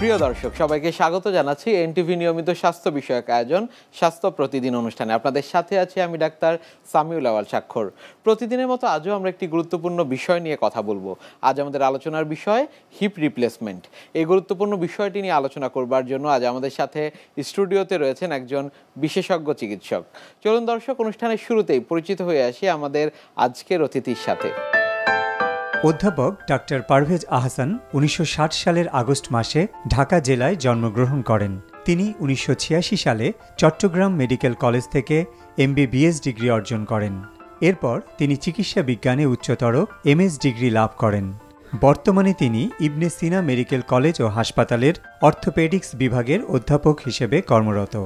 প্রিয় দর্শক সবাইকে স্বাগত জানাচ্ছি এনটিভি নিয়মিত স্বাস্থ্য বিষয়ক আয়োজন স্বাস্থ্য প্রতিদিন অনুষ্ঠানে। আপনাদের সাথে আছি আমি ডাক্তার সামিউল আওয়াল স্বাক্ষর। প্রতিদিনের মতো আজও আমরা একটি গুরুত্বপূর্ণ বিষয় নিয়ে কথা বলবো। আজ আমাদের আলোচনার বিষয় হিপ রিপ্লেসমেন্ট। এই গুরুত্বপূর্ণ বিষয়টি নিয়ে আলোচনা করবার জন্য আজ আমাদের সাথে স্টুডিওতে রয়েছেন একজন বিশেষজ্ঞ চিকিৎসক। চলুন দর্শক, অনুষ্ঠানের শুরুতেই পরিচিত হয়ে আসি আমাদের আজকের অতিথির সাথে। অধ্যাপক ডাক্তার পারভেজ আহসান ১৯৬০ সালের আগস্ট মাসে ঢাকা জেলায় জন্মগ্রহণ করেন। তিনি ১৯৮৬ সালে চট্টগ্রাম মেডিকেল কলেজ থেকে MBBS ডিগ্রি অর্জন করেন। এরপর তিনি চিকিৎসা বিজ্ঞানে উচ্চতর MS ডিগ্রি লাভ করেন। বর্তমানে তিনি ইবনে সিনা মেডিকেল কলেজ ও হাসপাতালের অর্থোপেডিক্স বিভাগের অধ্যাপক হিসেবে কর্মরত।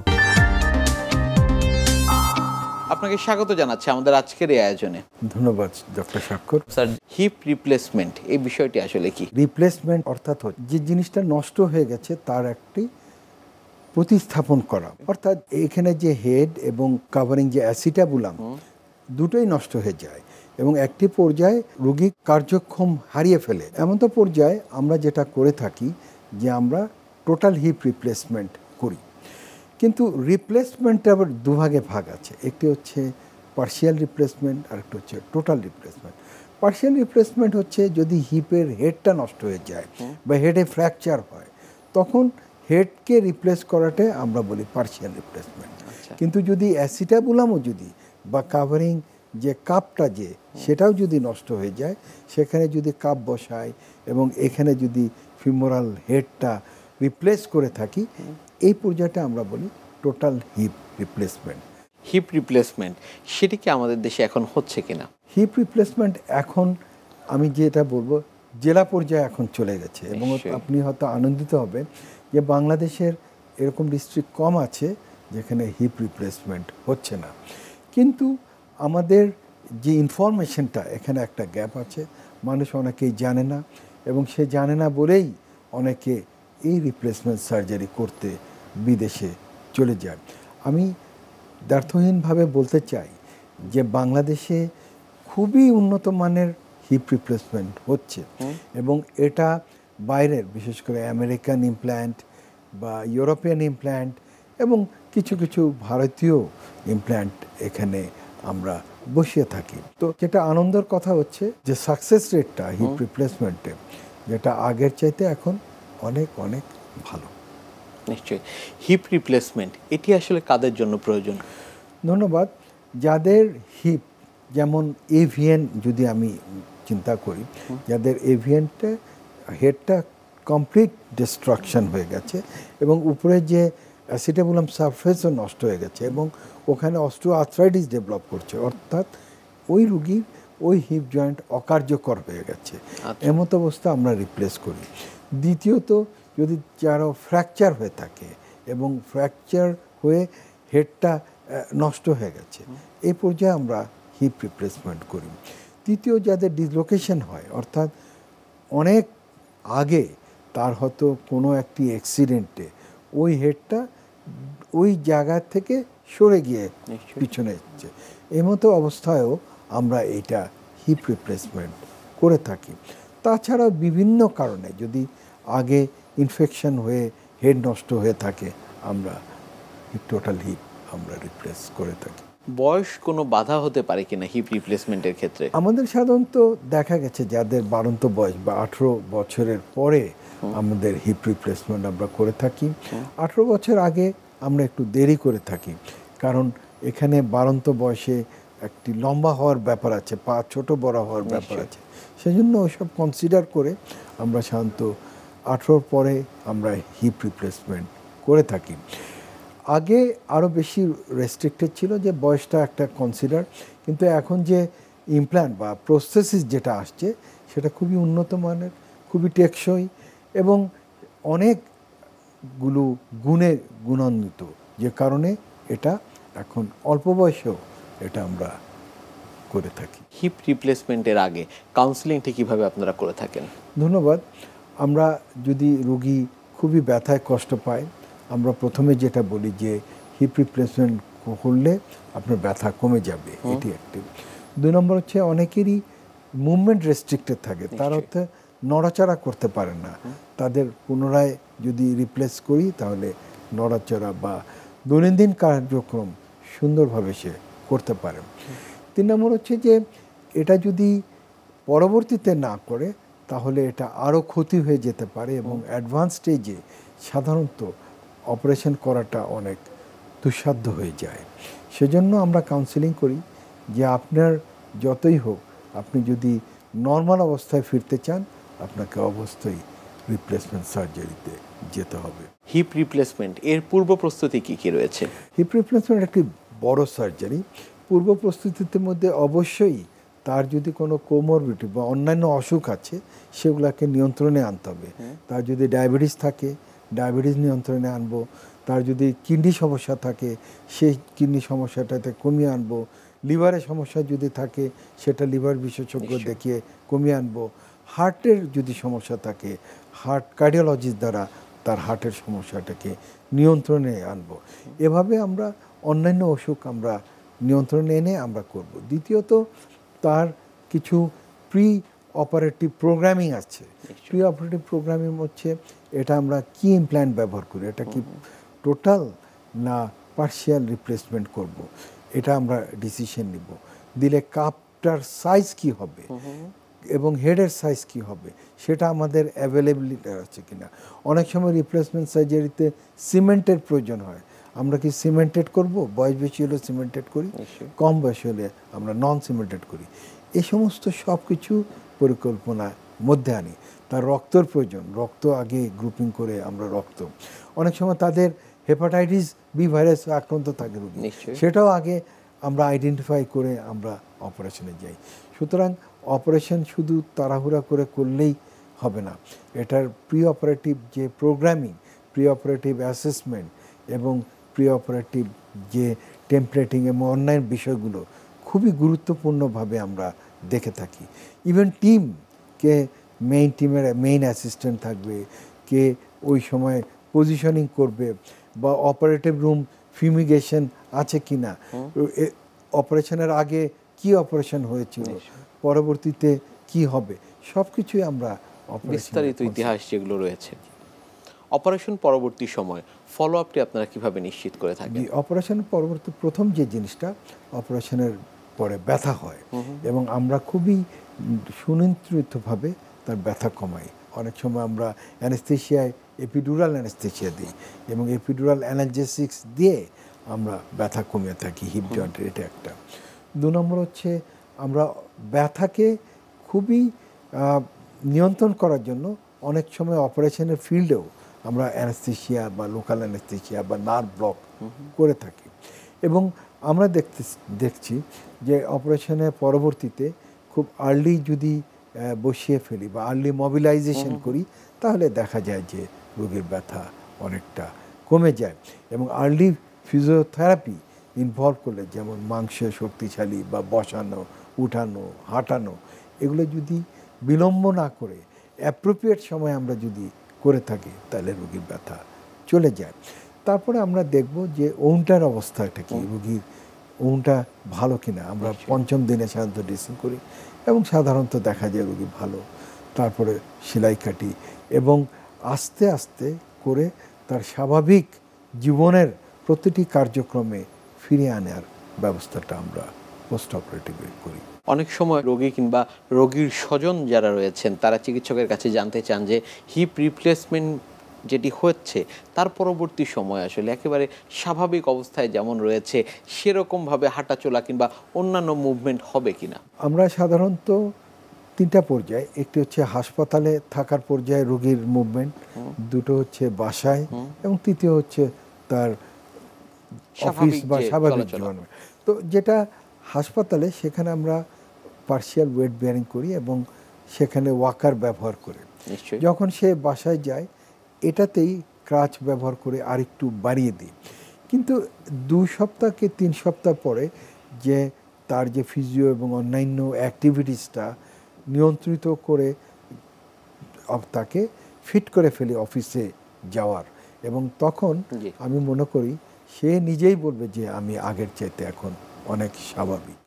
আপনাকে স্বাগত জানাচ্ছি আমাদের আজকের এই আয়োজনে। ধন্যবাদ ডক্টর স্বাক্ষর। স্যার, হিপ রিপ্লেসমেন্ট এই বিষয়টি আসলে কি? রিপ্লেসমেন্ট অর্থাৎ যে জিনিসটা নষ্ট হয়ে গেছে তার একটি প্রতিস্থাপন করা, অর্থাৎ এখানে যে হেড এবং কাভারিং যে অ্যাসিটাবুলাম দুটোই নষ্ট হয়ে যায় এবং একটি পর্যায়ে রোগী কার্যক্ষম হারিয়ে ফেলে। এমন তো পর্যায়ে আমরা যেটা করে থাকি যে আমরা টোটাল হিপ রিপ্লেসমেন্ট করি। কিন্তু রিপ্লেসমেন্ট আবার দুভাগে ভাগ আছে, একটি হচ্ছে পার্শিয়াল রিপ্লেসমেন্ট আর একটা হচ্ছে টোটাল রিপ্লেসমেন্ট। পার্শিয়াল রিপ্লেসমেন্ট হচ্ছে যদি হিপের হেডটা নষ্ট হয়ে যায় বা হেডে ফ্র্যাকচার হয়, তখন হেডকে রিপ্লেস করাটাই আমরা বলি পার্শিয়াল রিপ্লেসমেন্ট। কিন্তু যদি অ্যাসিটাবুলামও যদি বা কাভারিং যে কাপটা যে সেটাও যদি নষ্ট হয়ে যায়, সেখানে যদি কাপ বসায় এবং এখানে যদি ফিমোরাল হেডটা রিপ্লেস করে থাকি, এই পর্যায়টা আমরা বলি total hip replacement. Hip replacement সেটি কি আমাদের দেশে এখন হচ্ছে কিনা? হিপ রিপ্লেসমেন্ট এখন আমি যেটা বলবো জেলা পর্যায়ে এখন চলে গেছে এবং আপনি হয়তো আনন্দিত হবেন যে বাংলাদেশের এরকম ডিস্ট্রিক্ট কম আছে যেখানে হিপ রিপ্লেসমেন্ট হচ্ছে না। কিন্তু আমাদের যে ইনফরমেশনটা এখানে একটা গ্যাপ আছে, মানুষ অনেকেই জানে না এবং সে জানে না বলেই অনেকে এই রিপ্লেসমেন্ট সার্জারি করতে বিদেশে চলে যায়। আমি দ্ব্যর্থহীনভাবে বলতে চাই যে বাংলাদেশে খুবই উন্নত মানের হিপ রিপ্লেসমেন্ট হচ্ছে এবং এটা বাইরের বিশেষ করে আমেরিকান ইমপ্ল্যান্ট বা ইউরোপিয়ান ইমপ্ল্যান্ট এবং কিছু কিছু ভারতীয় ইমপ্ল্যান্ট এখানে আমরা বসিয়ে থাকি। তো যেটা আনন্দের কথা হচ্ছে যে সাকসেস রেটটা হিপ রিপ্লেসমেন্টে যেটা আগের চাইতে এখন অনেক অনেক ভালো। নিশ্চয়ই। হিপ রিপ্লেসমেন্ট এটি আসলে কাদের জন্য প্রয়োজন? ধন্যবাদ। যাদের হিপ যেমন এভিএন যদি আমি চিন্তা করি, যাদের এভিএনটা হেডটা কমপ্লিট ডিস্ট্রাকশন হয়ে গেছে এবং উপরে যে অ্যাসিটাবুলাম সারফেসও নষ্ট হয়ে গেছে এবং ওখানে অস্টিওআর্থ্রাইটিস ডেভেলপ করছে, অর্থাৎ ওই রুগীর ওই হিপ জয়েন্ট অকার্যকর হয়ে গেছে, এমত অবস্থা আমরা রিপ্লেস করি। দ্বিতীয়ত, যদি যারা ফ্র্যাকচার হয়ে থাকে এবং ফ্র্যাকচার হয়ে হেডটা নষ্ট হয়ে গেছে, এই পর্যায়ে আমরা হিপ রিপ্লেসমেন্ট করি। তৃতীয়, যাদের ডিসলোকেশন হয়, অর্থাৎ অনেক আগে তার হয়তো কোনো একটি অ্যাক্সিডেন্টে ওই হেডটা ওই জায়গা থেকে সরে গিয়ে পিছনে যাচ্ছে, এই মতো অবস্থায়ও আমরা এটা হিপ রিপ্লেসমেন্ট করে থাকি। তাছাড়াও বিভিন্ন কারণে যদি আগে ইনফেকশন হয়ে হেড নষ্ট হয়ে থাকে, আমরা টোটাল হিপ আমরা রিপ্লেস করে থাকি। বয়স কোনো বাধা হতে পারে কিনা হিপ রিপ্লেসমেন্টের ক্ষেত্রে? আমাদের সাধারণত দেখা গেছে যাদের বাড়ন্ত বয়স বা 18 বছরের পরে আমাদের হিপ রিপ্লেসমেন্ট আমরা করে থাকি। 18 বছর আগে আমরা একটু দেরি করে থাকি, কারণ এখানে বাড়ন্ত বয়সে একটি লম্বা হওয়ার ব্যাপার আছে, পা ছোট বড় হওয়ার ব্যাপার আছে, সেজন্য ওইসব কনসিডার করে আমরা সাধারণত 18 পরে আমরা হিপ রিপ্লেসমেন্ট করে থাকি। আগে আরও বেশি রেস্ট্রিক্টেড ছিল যে বয়সটা একটা কনসিডার, কিন্তু এখন যে ইমপ্ল্যান্ট বা প্রসেসিস যেটা আসছে সেটা খুবই উন্নত মানের, খুবই টেকসই এবং অনেকগুলো গুণে গুণান্বিত, যে কারণে এটা এখন অল্প বয়সেও এটা আমরা করে থাকি। হিপ রিপ্লেসমেন্টের আগে কাউন্সিলিংটা কিভাবে আপনারা করে থাকেন? ধন্যবাদ। আমরা যদি রোগী খুবই ব্যথায় কষ্ট পায়, আমরা প্রথমে যেটা বলি যে হিপ রিপ্লেসমেন্ট করলে আপনার ব্যথা কমে যাবে, এটি একটি। 2 নম্বর হচ্ছে অনেকেরই মুভমেন্ট রেস্ট্রিক্টেড থাকে, তার অর্থে নড়াচড়া করতে পারে না, তাদের পুনরায় যদি রিপ্লেস করি তাহলে নড়াচড়া বা দৈনন্দিন কার্যক্রম সুন্দরভাবে সে করতে পারে। 3 নম্বর হচ্ছে যে এটা যদি পরবর্তীতে না করে তাহলে এটা আরও ক্ষতি হয়ে যেতে পারে এবং অ্যাডভান্স স্টেজে সাধারণত অপারেশন করাটা অনেক দুঃসাধ্য হয়ে যায়। সেজন্য আমরা কাউন্সেলিং করি যে আপনার যতই হোক আপনি যদি নর্মাল অবস্থায় ফিরতে চান আপনাকে অবশ্যই রিপ্লেসমেন্ট সার্জারিতে যেতে হবে। হিপ রিপ্লেসমেন্ট এর পূর্ব প্রস্তুতি কি কি রয়েছে? হিপ রিপ্লেসমেন্ট একটি বড় সার্জারি। পূর্ব প্রস্তুতির মধ্যে অবশ্যই তার যদি কোনো কোমরবিটি বা অন্যান্য অসুখ আছে সেগুলোকে নিয়ন্ত্রণে আনতে হবে। তার যদি ডায়াবেটিস থাকে ডায়াবেটিস নিয়ন্ত্রণে আনবো, তার যদি কিডনি সমস্যা থাকে সেই কিডনি সমস্যাটাতে কমিয়ে আনবো, লিভারের সমস্যা যদি থাকে সেটা লিভার বিশেষজ্ঞ দেখিয়ে কমিয়ে আনবো, হার্টের যদি সমস্যা থাকে হার্ট কার্ডিওলজিস্ট দ্বারা তার হার্টের সমস্যাটাকে নিয়ন্ত্রণে আনবো। এভাবে আমরা অন্যান্য অসুখ আমরা নিয়ন্ত্রণে এনে আমরা করব। দ্বিতীয়ত তার কিছু প্রি অপারেটিভ প্রোগ্রামিং আছে। প্রি অপারেটিভ প্রোগ্রামিং হচ্ছে এটা আমরা কি ইমপ্ল্যান্ট ব্যবহার করি, এটা কি টোটাল না পার্শিয়াল রিপ্লেসমেন্ট করব, এটা আমরা ডিসিশন নিব। দিলে কাপটার সাইজ কি হবে এবং হেডের সাইজ কি হবে সেটা আমাদের অ্যাভেলেবিলিটি আছে কিনা। অনেক সময় রিপ্লেসমেন্ট সার্জারিতে সিমেন্টের প্রয়োজন হয়, আমরা কি সিমেন্টেড করব? বয়স বেশি হলে সিমেন্টেড করি, কম বয়স হলে আমরা নন সিমেন্টেড করি। এই সমস্ত সব কিছু পরিকল্পনার মধ্যে আনি। তার রক্তর প্রয়োজন, রক্ত আগে গ্রুপিং করে আমরা রক্ত, অনেক সময় তাদের হেপাটাইটিস বি ভাইরাস আক্রান্ত থাকে রোগী, সেটাও আগে আমরা আইডেন্টিফাই করে আমরা অপারেশনে যাই। সুতরাং অপারেশন শুধু তাড়াহুড়া করে করলেই হবে না, এটার প্রি অপারেটিভ যে প্রোগ্রামিং, প্রি অপারেটিভ অ্যাসেসমেন্ট এবং প্রি অপারেটিভ যে টেমপ্লেটিং এবং অন্যান্য বিষয়গুলো খুবই গুরুত্বপূর্ণভাবে আমরা দেখে থাকি। ইভেন টিম কে মেইন টিমের মেইন অ্যাসিস্ট্যান্ট থাকবে, কে ওই সময় পজিশনিং করবে বা অপারেটিভ রুম ফিউমিগেশন আছে কি না, অপারেশনের আগে কি অপারেশন হয়েছিল, পরবর্তীতে কি হবে, সব কিছুই আমরা বিস্তারিত ইতিহাস যেগুলো রয়েছে। অপারেশন পরবর্তী সময় ফলো আপটি আপনারা কিভাবে নিশ্চিত করে থাকেন? অপারেশন পরবর্তী প্রথম যে জিনিসটা, অপারেশনের পরে ব্যথা হয় এবং আমরা খুবই সুনিয়ন্ত্রিতভাবে তার ব্যথা কমাই। অনেক সময় আমরা অ্যানেস্থেশিয়ায় এপিডুরাল অ্যানেস্থেশিয়া দিই এবং এপিডুরাল অ্যানালজেসিক্স দিয়ে আমরা ব্যথা কমিয়ে থাকি হিপ জয়েন্টের, এটা একটা। 2 নম্বর হচ্ছে আমরা ব্যথাকে খুবই নিয়ন্ত্রণ করার জন্য অনেক সময় অপারেশনের ফিল্ডেও আমরা অ্যানেস্থেশিয়া বা লোকাল অ্যানেস্থেশিয়া বা নার্ভ ব্লক করে থাকি। এবং আমরা দেখছি যে অপারেশনের পরবর্তীতে খুব আর্লি যদি বসিয়ে ফেলি বা আর্লি মোবিলাইজেশন করি তাহলে দেখা যায় যে রোগীর ব্যথা অনেকটা কমে যায়। এবং আর্লি ফিজিওথেরাপি ইনভলভ করলে, যেমন মাংস শক্তিশালী বা বসানো, উঠানো, হাঁটানো, এগুলো যদি বিলম্ব না করে অ্যাপ্রোপ্রিয়েট সময় আমরা যদি করে থাকি তাহলে রোগীর ব্যথা চলে যায়। তারপরে আমরা দেখব যে ওউনটার অবস্থাটা কি, রোগীর ওউনটা ভালো কিনা। আমরা 5ম দিনে সাধারণত ড্রেসিং করি এবং সাধারণত দেখা যায় রোগী ভালো। তারপরে সেলাই কাটি এবং আস্তে আস্তে করে তার স্বাভাবিক জীবনের প্রতিটি কার্যক্রমে ফিরিয়ে আনার ব্যবস্থাটা আমরা পোস্ট অপারেটিভে করি। অনেক সময় রোগী কিংবা রোগীর স্বজন যারা রয়েছেন তারা চিকিৎসকের কাছে জানতে চান যে হিপ রিপ্লেসমেন্ট যেটি হচ্ছে তার পরবর্তী সময় আসলে একেবারে স্বাভাবিক অবস্থায় যেমন রয়েছে সেরকমভাবে হাঁটাচলা কিংবা অন্যান্য মুভমেন্ট হবে কিনা। আমরা সাধারণত 3টা পর্যায়ে, একটি হচ্ছে হাসপাতালে থাকার পর্যায়ে রোগীর মুভমেন্ট, 2টো হচ্ছে বাসায় এবং 3য় হচ্ছে তার অফিস বা স্বাভাবিক জীবন। তো যেটা হাসপাতালে সেখানে আমরা পার্শিয়াল ওয়েট বেয়ারিং করি এবং সেখানে ওয়াকার ব্যবহার করে। যখন সে বাসায় যায় এটাতেই ক্রাচ ব্যবহার করে আরেকটু বাড়িয়ে দিই। কিন্তু 2 সপ্তাহ কি 3 সপ্তাহ পরে যে তার যে ফিজিও এবং অন্যান্য অ্যাক্টিভিটিসটা নিয়ন্ত্রিত করে তাকে ফিট করে ফেলি অফিসে যাওয়ার, এবং তখন আমি মনে করি সে নিজেই বলবে যে আমি আগের চাইতে এখন অনেক স্বাভাবিক।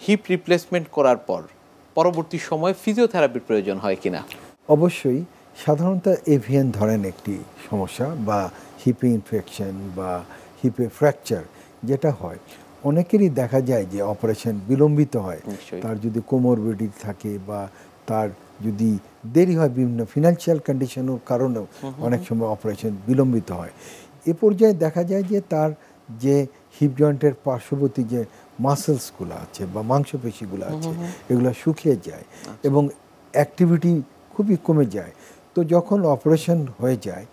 হিপ রিপ্লেসমেন্ট করার পর পরবর্তী সময় ফিজিওথেরাপির প্রয়োজন হয় কিনা? অবশ্যই সাধারণত এভিএন ধরেন একটি সমস্যা বা হিপে ইনফেকশন বা হিপে ফ্র্যাকচার যেটা হয়, অনেকেরই দেখা যায় যে অপারেশন বিলম্বিত হয়। তার যদি কোমরবিডিটি থাকে বা তার যদি দেরি হয়, বিভিন্ন ফিনান্সিয়াল কন্ডিশনের কারণেও অনেক সময় অপারেশন বিলম্বিত হয়। এ পর্যায়ে দেখা যায় যে তার যে হিপ জয়েন্টের পার্শ্ববর্তী যে মাসেলসগুলো আছে বা মাংসপেশিগুলো আছে এগুলো শুকিয়ে যায় এবং অ্যাক্টিভিটি খুবই কমে যায়। তো যখন অপারেশন হয়ে যায়,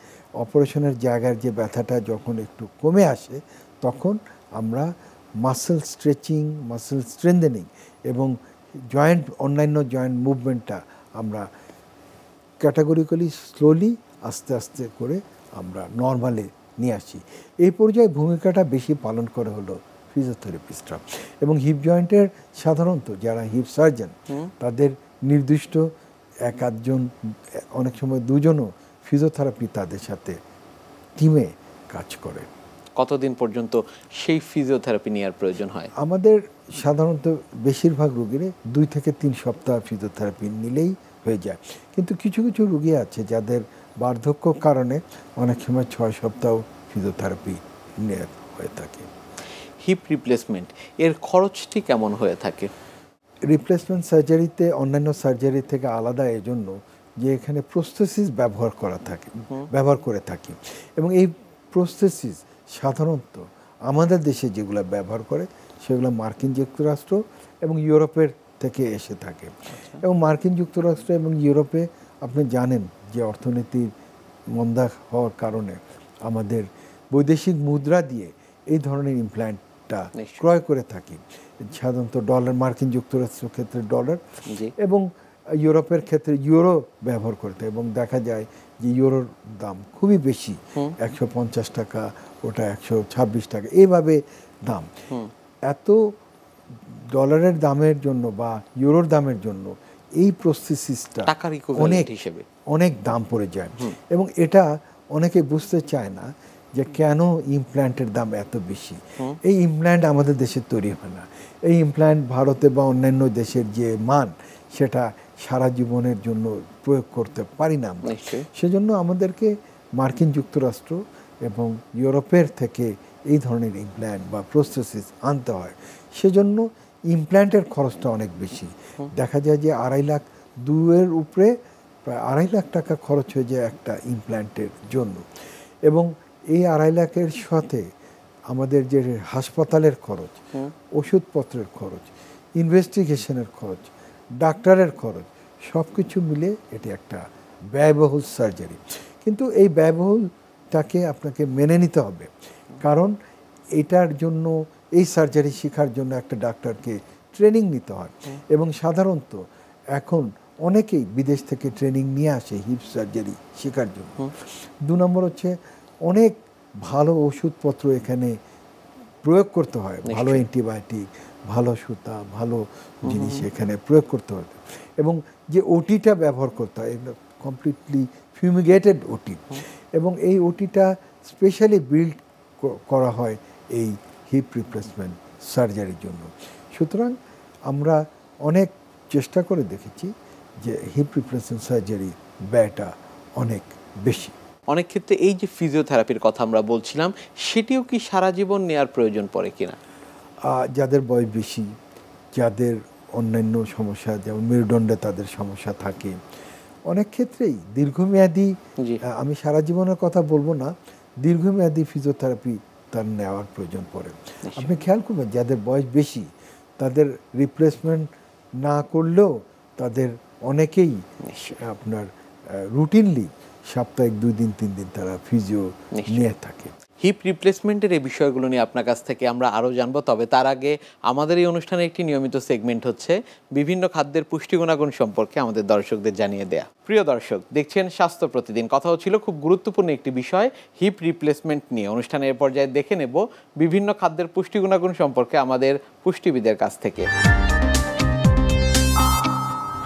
অপারেশনের জায়গার যে ব্যথাটা যখন একটু কমে আসে, তখন আমরা মাসেল স্ট্রেচিং, মাসেল স্ট্রেংথেনিং এবং জয়েন্ট, অন্যান্য জয়েন্ট মুভমেন্টটা আমরা ক্যাটাগরিক্যালি স্লোলি আস্তে আস্তে করে আমরা নর্মালে নিয়ে আসি। এই পর্যায়ে ভূমিকাটা বেশি পালন করে হলো ফিজিওথেরাপিস্টরা। এবং হিপ জয়েন্টের সাধারণত যারা হিপ সার্জন, তাদের নির্দিষ্ট এক আধজন, অনেক সময় দুজনও ফিজিওথেরাপি তাদের সাথে টিমে কাজ করে। কতদিন পর্যন্ত সেই ফিজিওথেরাপি নেওয়ার প্রয়োজন হয়? আমাদের সাধারণত বেশিরভাগ রোগীর 2 থেকে 3 সপ্তাহ ফিজিওথেরাপি নিলেই হয়ে যায়, কিন্তু কিছু কিছু রোগী আছে যাদের বার্ধক্য কারণে অনেক সময় 6 সপ্তাহ ফিজিওথেরাপি নেওয়া হয়ে থাকে। হিপ রিপ্লেসমেন্ট এর খরচটি কেমন হয়ে থাকে? রিপ্লেসমেন্ট সার্জারিতে অন্যান্য সার্জারি থেকে আলাদা এজন্য যে এখানে প্রস্থেসিস ব্যবহার করে থাকি এবং এই প্রস্থেসিস সাধারণত আমাদের দেশে যেগুলো ব্যবহার করে সেগুলো মার্কিন যুক্তরাষ্ট্র এবং ইউরোপের থেকে এসে থাকে। এবং মার্কিন যুক্তরাষ্ট্র এবং ইউরোপে আপনি জানেন যে অর্থনীতির মন্দা হওয়ার কারণে আমাদের বৈদেশিক মুদ্রা দিয়ে এই ধরনের ইমপ্ল্যান্টটা ক্রয় করে থাকি। সাধারণত ডলার, মার্কিন যুক্তরাষ্ট্রের ক্ষেত্রে ডলার এবং ইউরোপের ক্ষেত্রে ইউরো ব্যবহার করতে, এবং দেখা যায় যে ইউরোর দাম খুবই বেশি, 150 টাকা, ওটা 126 টাকা, এইভাবে দাম। এত ডলারের দামের জন্য বা ইউরোর দামের জন্য এই প্রস্থেসিসটা অনেক দাম পড়ে যায় এবং এটা অনেকে বুঝতে চায় না যে কেন ইমপ্ল্যান্টের দাম এত বেশি। এই ইমপ্ল্যান্ট আমাদের দেশে তৈরি হয় না। এই ইমপ্ল্যান্ট ভারতে বা অন্যান্য দেশের যে মান, সেটা সারা জীবনের জন্য প্রয়োগ করতে পারি না আমরা। সেজন্য আমাদেরকে মার্কিন যুক্তরাষ্ট্র এবং ইউরোপের থেকে এই ধরনের ইমপ্ল্যান্ট বা প্রস্থেসিস আনতে হয়। সেজন্য ইমপ্ল্যান্টের খরচটা অনেক বেশি। দেখা যায় যে 2.5 লাখ, 2-এর উপরে প্রায় 2.5 লাখ টাকা খরচ হয়ে যায় একটা ইমপ্ল্যান্টের জন্য। এবং এই 2.5 লাখের সাথে আমাদের যে হাসপাতালের খরচ, ওষুধপত্রের খরচ, ইনভেস্টিগেশনের খরচ, ডাক্তারের খরচ, সব কিছু মিলে এটি একটা ব্যয়বহুল সার্জারি। কিন্তু এই ব্যয়বহুলটাকে আপনাকে মেনে নিতে হবে, কারণ এটার জন্য, এই সার্জারি শেখার জন্য একটা ডাক্তারকে ট্রেনিং নিতে হয় এবং সাধারণত এখন অনেকেই বিদেশ থেকে ট্রেনিং নিয়ে আসে হিপ সার্জারি শেখার জন্য। 2 নম্বর হচ্ছে অনেক ভালো ওষুধপত্র এখানে প্রয়োগ করতে হয়, ভালো অ্যান্টিবায়োটিক, ভালো সুতা, ভালো জিনিস এখানে প্রয়োগ করতে হয় এবং যে ওটিটা ব্যবহার করতে হয় এগুলো কমপ্লিটলি ফিউমিগেটেড ওটি এবং এই ওটিটা স্পেশালি বিল্ড করা হয় এই হিপ রিপ্লেসমেন্ট সার্জারির জন্য। সুতরাং আমরা অনেক চেষ্টা করে দেখেছি যে হিপ রিপ্লেসমেন্ট সার্জারি ব্যয়টা অনেক বেশি। অনেক ক্ষেত্রে এই যে ফিজিওথেরাপির কথা আমরা বলছিলাম, সেটিও কি সারা জীবন নেওয়ার প্রয়োজন পড়ে কিনা? যাদের বয়স বেশি, যাদের অন্যান্য সমস্যা, যেমন মেরুদণ্ডে তাদের সমস্যা থাকে, অনেক ক্ষেত্রেই দীর্ঘমেয়াদী, আমি সারা জীবনের কথা বলবো না, দীর্ঘমেয়াদী ফিজিওথেরাপি তার নেওয়ার প্রয়োজন পড়ে। আপনি খেয়াল করবেন যাদের বয়স বেশি তাদের রিপ্লেসমেন্ট না করলেও তাদের অনেকেই আপনার রুটিনলি সপ্তাহে 2 দিন 3 দিন তারা ফিজিও নিয়ে থাকে। হিপ রিপ্লেসমেন্টের এই বিষয়গুলো নিয়ে আপনার কাছ থেকে আমরা আরও জানবো, তবে তার আগে আমাদের এই অনুষ্ঠানে একটি নিয়মিত সেগমেন্ট হচ্ছে বিভিন্ন খাদ্যের পুষ্টি গুণাগুণ সম্পর্কে আমাদের দর্শকদের জানিয়ে দেয়া। প্রিয় দর্শক, দেখছেন স্বাস্থ্য প্রতিদিন। কথা হচ্ছিল খুব গুরুত্বপূর্ণ একটি বিষয়, হিপ রিপ্লেসমেন্ট নিয়ে। অনুষ্ঠানের পর্যায়ে দেখে নেব বিভিন্ন খাদ্যের পুষ্টি গুণাগুণ সম্পর্কে আমাদের পুষ্টিবিদের কাছ থেকে।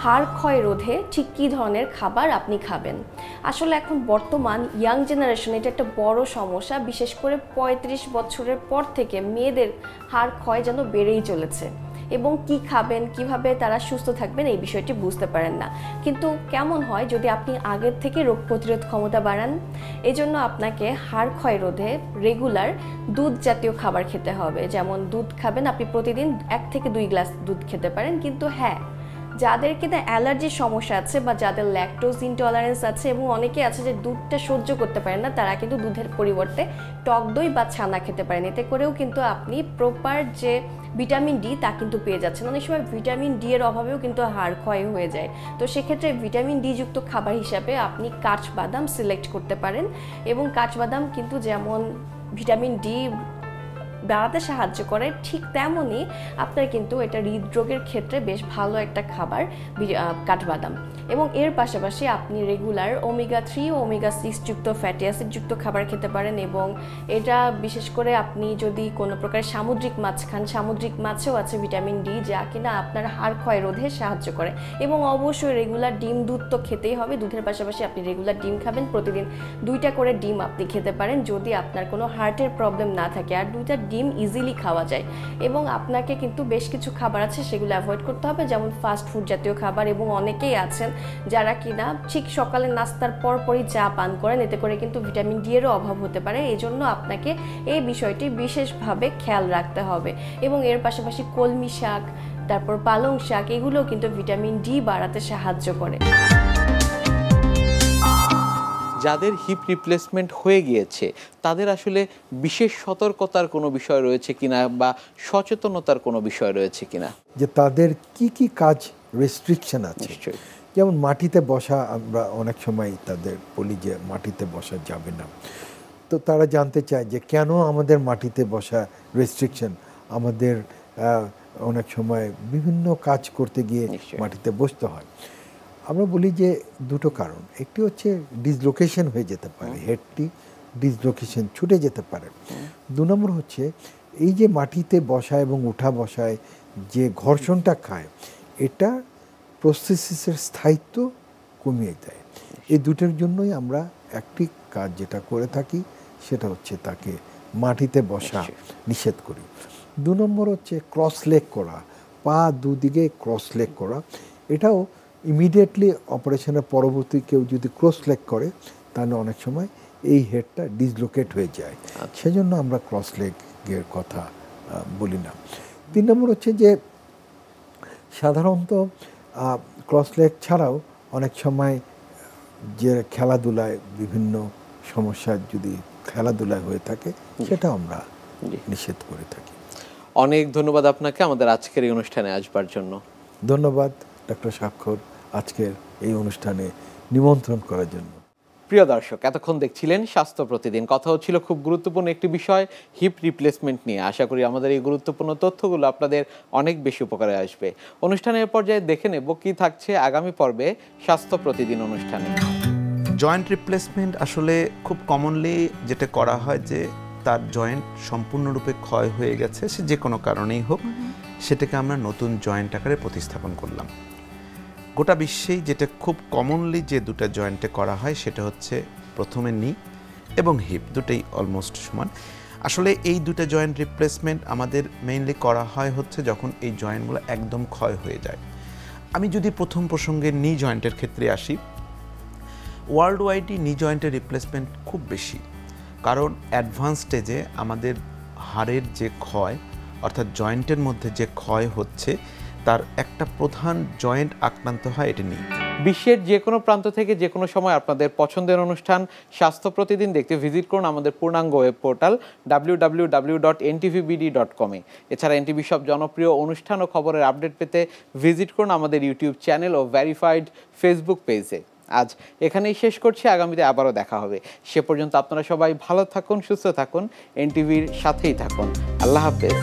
হাড় ক্ষয় রোধে ঠিক কী ধরনের খাবার আপনি খাবেন? আসলে এখন বর্তমান ইয়াং জেনারেশন এটা একটা বড় সমস্যা, বিশেষ করে 35 বছরের পর থেকে মেয়েদের হাড় ক্ষয় যেন বেড়েই চলেছে। এবং কি খাবেন, কিভাবে তারা সুস্থ থাকবেন এই বিষয়টি বুঝতে পারেন না। কিন্তু কেমন হয় যদি আপনি আগের থেকে রোগ প্রতিরোধ ক্ষমতা বাড়ান? এই জন্য আপনাকে হাড় ক্ষয় রোধে রেগুলার দুধ জাতীয় খাবার খেতে হবে। যেমন দুধ খাবেন আপনি প্রতিদিন 1 থেকে 2 গ্লাস দুধ খেতে পারেন, কিন্তু হ্যাঁ, যাদের কিনা অ্যালার্জির সমস্যা আছে বা যাদের ল্যাকটোজ ইনটলারেন্স আছে এবং অনেকে আছে যে দুধটা সহ্য করতে পারেন না, তারা কিন্তু দুধের পরিবর্তে টক দই বা ছানা খেতে পারেন। এতে করেও কিন্তু আপনি প্রপার যে ভিটামিন ডি তা কিন্তু পেয়ে যাচ্ছেন। অনেক সময় ভিটামিন ডি এর অভাবেও কিন্তু হাড় ক্ষয় হয়ে যায়। তো সেক্ষেত্রে ভিটামিন ডি যুক্ত খাবার হিসাবে আপনি কাঠবাদাম সিলেক্ট করতে পারেন, এবং কাঠবাদাম কিন্তু যেমন ভিটামিন ডি বাড়াতে সাহায্য করে, ঠিক তেমনই আপনার কিন্তু এটা হৃদরোগের ক্ষেত্রে বেশ ভালো একটা খাবার কাঠবাদাম। এবং এর পাশাপাশি আপনি রেগুলার ওমেগা 3 ও ওমেগা 6 যুক্ত ফ্যাটি অ্যাসিড যুক্ত খাবার খেতে পারেন, এবং এটা বিশেষ করে আপনি যদি কোনো প্রকার সামুদ্রিক মাছ খান, সামুদ্রিক মাছেও আছে ভিটামিন ডি, যা কিনা আপনার হাড় ক্ষয় রোধে সাহায্য করে। এবং অবশ্যই রেগুলার ডিম দুধ তো খেতেই হবে, দুধের পাশাপাশি আপনি রেগুলার ডিম খাবেন, প্রতিদিন 2টা করে ডিম আপনি খেতে পারেন যদি আপনার কোনো হার্টের প্রবলেম না থাকে। আর 2টা ডিম ইজিলি খাওয়া যায়। এবং আপনাকে কিন্তু বেশ কিছু খাবার আছে সেগুলো অ্যাভয়েড করতে হবে, যেমন ফাস্ট ফুড জাতীয় খাবার। এবং অনেকেই আছেন যারা কিনা ঠিক সকালে নাস্তার পরপরই চা পান করেন, এতে করে কিন্তু ভিটামিন ডি এরও অভাব হতে পারে। এই জন্য আপনাকে এই বিষয়টি বিশেষভাবে খেয়াল রাখতে হবে। এবং এর পাশাপাশি কলমি শাক, তারপর পালং শাক, এগুলো কিন্তু ভিটামিন ডি বাড়াতে সাহায্য করে। যাদের হিপ রিপ্লেসমেন্ট হয়ে গিয়েছে তাদের আসলে বিশেষ সতর্কতার কোনো বিষয় রয়েছে কিনা বা সচেতনতার কোনো বিষয় রয়েছে কিনা, যে তাদের কি কি কাজ রেস্ট্রিকশন আছে? নিশ্চয়ই। যেমন মাটিতে বসা, আমরা অনেক সময় তাদের বলি যে মাটিতে বসা যাবে না। তো তারা জানতে চায় যে কেন আমাদের মাটিতে বসা রেস্ট্রিকশন। আমাদের অনেক সময় বিভিন্ন কাজ করতে গিয়ে মাটিতে বসতে হয়। আমরা বলি যে দুটো কারণ, একটি হচ্ছে ডিসলোকেশন হয়ে যেতে পারে, হেডটি ডিসলোকেশন ছুটে যেতে পারে। 2 নম্বর হচ্ছে এই যে মাটিতে বসা এবং উঠা বসায় যে ঘর্ষণটা খায়, এটা প্রস্থেসিসের স্থায়িত্ব কমিয়ে দেয়। এই দুটোর জন্যই আমরা একটি কাজ যেটা করে থাকি সেটা হচ্ছে তাকে মাটিতে বসা নিষেধ করি। 2 নম্বর হচ্ছে ক্রস লেগ করা, পা দুদিকে ক্রস লেগ করা। এটাও ইমিডিয়েটলি অপারেশনের পরবর্তী কেউ যদি ক্রস লেগ করে তাহলে অনেক সময় এই হেডটা ডিসলোকেট হয়ে যায়, সেজন্য আমরা ক্রস লেগের কথা বলি না। 3 নম্বর হচ্ছে যে সাধারণত ক্রস লেগ ছাড়াও অনেক সময় যে খেলাধুলায় বিভিন্ন সমস্যা যদি খেলাধুলায় হয়ে থাকে সেটা আমরা নিষেধ করে থাকি। অনেক ধন্যবাদ আপনাকে আমাদের আজকের এই অনুষ্ঠানে আসবার জন্য। ধন্যবাদ ডক্টর স্বাক্ষর আজকের এই অনুষ্ঠানে নিমন্ত্রণ করার জন্য। প্রিয় দর্শক, এতক্ষণ দেখছিলেন স্বাস্থ্য প্রতিদিন। কথা হচ্ছিল খুব গুরুত্বপূর্ণ একটি বিষয়, হিপ রিপ্লেসমেন্ট নিয়ে। আশা করি আমাদের এই গুরুত্বপূর্ণ তথ্যগুলো আপনাদের অনেক বেশি উপকারে আসবে। অনুষ্ঠানের পর্যায়ে দেখে নেব কি থাকছে আগামী পর্বে স্বাস্থ্য প্রতিদিন অনুষ্ঠানে। জয়েন্ট রিপ্লেসমেন্ট আসলে খুব কমনলি যেটা করা হয় যে তার জয়েন্ট সম্পূর্ণরূপে ক্ষয় হয়ে গেছে, সে যে কোনো কারণেই হোক, সেটাকে আমরা নতুন জয়েন্ট আকারে প্রতিস্থাপন করলাম। গোটা বিশ্বেই যেটা খুব কমনলি যে 2টা জয়েন্টে করা হয় সেটা হচ্ছে প্রথমে নি এবং হিপ, দুটোই অলমোস্ট সমান। আসলে এই 2টা জয়েন্ট রিপ্লেসমেন্ট আমাদের মেইনলি করা হয় হচ্ছে যখন এই জয়েন্টগুলো একদম ক্ষয় হয়ে যায়। আমি যদি প্রথম প্রসঙ্গে নি জয়েন্টের ক্ষেত্রে আসি, ওয়ার্ল্ড ওয়াইডই নি জয়েন্টের রিপ্লেসমেন্ট খুব বেশি, কারণ অ্যাডভান্স স্টেজে আমাদের হাড়ের যে ক্ষয়, অর্থাৎ জয়েন্টের মধ্যে যে ক্ষয় হচ্ছে, তার একটা প্রধান জয়েন্ট আক্রান্ত হয়, এটা নিয়ে। বিশ্বের যে কোনো প্রান্ত থেকে যে কোনো সময় আপনাদের পছন্দের অনুষ্ঠান স্বাস্থ্য প্রতিদিন দেখতে ভিজিট করুন আমাদের পূর্ণাঙ্গ ওয়েব পোর্টাল www.ntvbd.com-এ। এছাড়া এনটিভি সব জনপ্রিয় অনুষ্ঠান ও খবরের আপডেট পেতে ভিজিট করুন আমাদের ইউটিউব চ্যানেল ও ভেরিফাইড ফেসবুক পেজে। আজ এখানেই শেষ করছি, আগামীতে আবারও দেখা হবে। সে পর্যন্ত আপনারা সবাই ভালো থাকুন, সুস্থ থাকুন, এনটিভির সাথেই থাকুন। আল্লাহ হাফেজ।